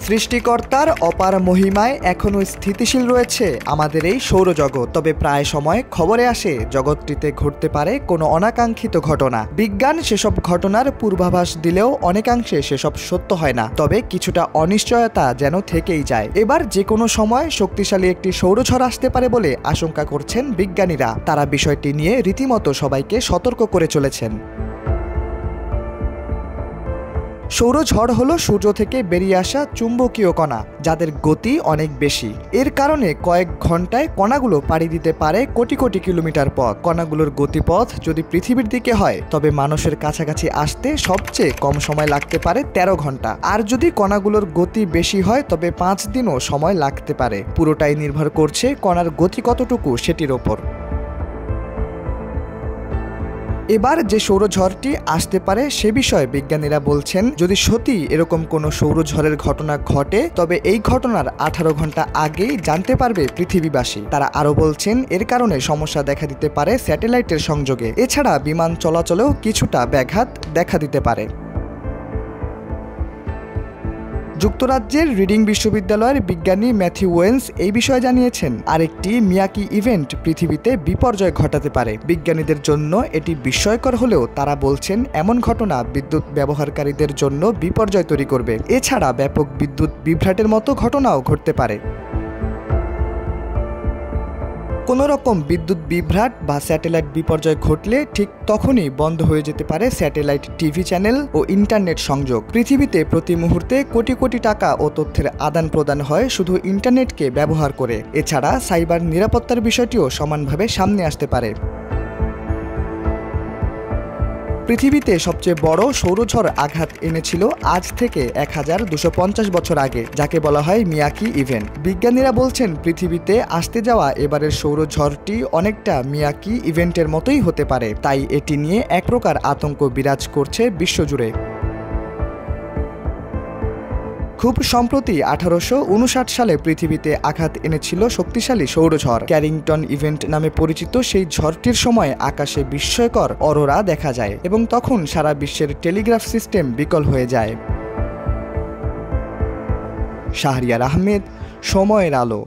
সৃষ্টিকর্তার অপার মহিমায় এখনও স্থিতিশীল রয়েছে আমাদের এই সৌরজগৎ। তবে প্রায় সময় খবরে আসে জগৎটিতে ঘটতে পারে কোনো অনাকাঙ্ক্ষিত ঘটনা। বিজ্ঞান সেসব ঘটনার পূর্বাভাস দিলেও অনেকাংশে সেসব সত্য হয় না, তবে কিছুটা অনিশ্চয়তা যেন থেকেই যায়। এবার যে কোনো সময় শক্তিশালী একটি সৌরঝড় আসতে পারে বলে আশঙ্কা করছেন বিজ্ঞানীরা। তারা বিষয়টি নিয়ে রীতিমতো সবাইকে সতর্ক করে চলেছেন। সৌরঝড় হলো সূর্য থেকে বেরিয়ে আসা চুম্বকীয় কণা, যাদের গতি অনেক বেশি। এর কারণে কয়েক ঘন্টায় কণাগুলো পাড়ি দিতে পারে কোটি কোটি কিলোমিটার পথ। কণাগুলোর গতিপথ যদি পৃথিবীর দিকে হয়, তবে মানুষের কাছাকাছি আসতে সবচেয়ে কম সময় লাগতে পারে 13 ঘন্টা। আর যদি কণাগুলোর গতি বেশি হয়, তবে 5 দিনও সময় লাগতে পারে। পুরোটাই নির্ভর করছে কণার গতি কতটুকু সেটির ওপর। এবার যে সৌরঝড়টি আসতে পারে সে বিষয়ে বিজ্ঞানীরা বলছেন, যদি সত্যি এরকম কোনো সৌরঝড়ের ঘটনা ঘটে, তবে এই ঘটনার 18 ঘন্টা আগেই জানতে পারবে পৃথিবীবাসী। তারা আরও বলছেন, এর কারণে সমস্যা দেখা দিতে পারে স্যাটেলাইটের সংযোগে। এছাড়া বিমান চলাচলেও কিছুটা ব্যাঘাত দেখা দিতে পারে। যুক্তরাজ্যের রিডিং বিশ্ববিদ্যালয়ের বিজ্ঞানী ম্যাথিউ ওয়েন্স এই বিষয়ে জানিয়েছেন, আরেকটি মিয়াকি ইভেন্ট পৃথিবীতে বিপর্যয় ঘটাতে পারে। বিজ্ঞানীদের জন্য এটি বিস্ময়কর হলেও তারা বলছেন, এমন ঘটনা বিদ্যুৎ ব্যবহারকারীদের জন্য বিপর্যয় তৈরি করবে। এছাড়া ব্যাপক বিদ্যুৎ বিভ্রাটের মতো ঘটনাও ঘটতে পারে। কোনো রকম বিদ্যুৎ বিভ্রাট বা স্যাটেলাইট বিপর্যয় ঘটলে ঠিক তখনই বন্ধ হয়ে যেতে পারে স্যাটেলাইট টিভি চ্যানেল ও ইন্টারনেট সংযোগ। পৃথিবীতে প্রতি মুহূর্তে কোটি কোটি টাকা ও তথ্যের আদান প্রদান হয় শুধু ইন্টারনেটকে ব্যবহার করে। এছাড়া সাইবার নিরাপত্তার বিষয়টিও সমানভাবে সামনে আসতে পারে। পৃথিবীতে সবচেয়ে বড় সৌরঝড় আঘাত এনেছিল আজ থেকে 1250 বছর আগে, যাকে বলা হয় মিয়াকি ইভেন্ট। বিজ্ঞানীরা বলছেন, পৃথিবীতে আসতে যাওয়া এবারের সৌরঝড়টি অনেকটা মিয়াকি ইভেন্টের মতোই হতে পারে। তাই এটি নিয়ে এক প্রকার আতঙ্ক বিরাজ করছে বিশ্বজুড়ে। খুব সম্প্রতি 1859 সালে পৃথিবীতে আঘাত এনেছিল শক্তিশালী সৌরঝড়। ক্যারিংটন ইভেন্ট নামে পরিচিত সেই ঝড়টির সময় আকাশে বিস্ময়কর অরোরা দেখা যায় এবং তখন সারা বিশ্বের টেলিগ্রাফ সিস্টেম বিকল হয়ে যায়। শাহরিয়ার আহমেদ, সময়ের আলো।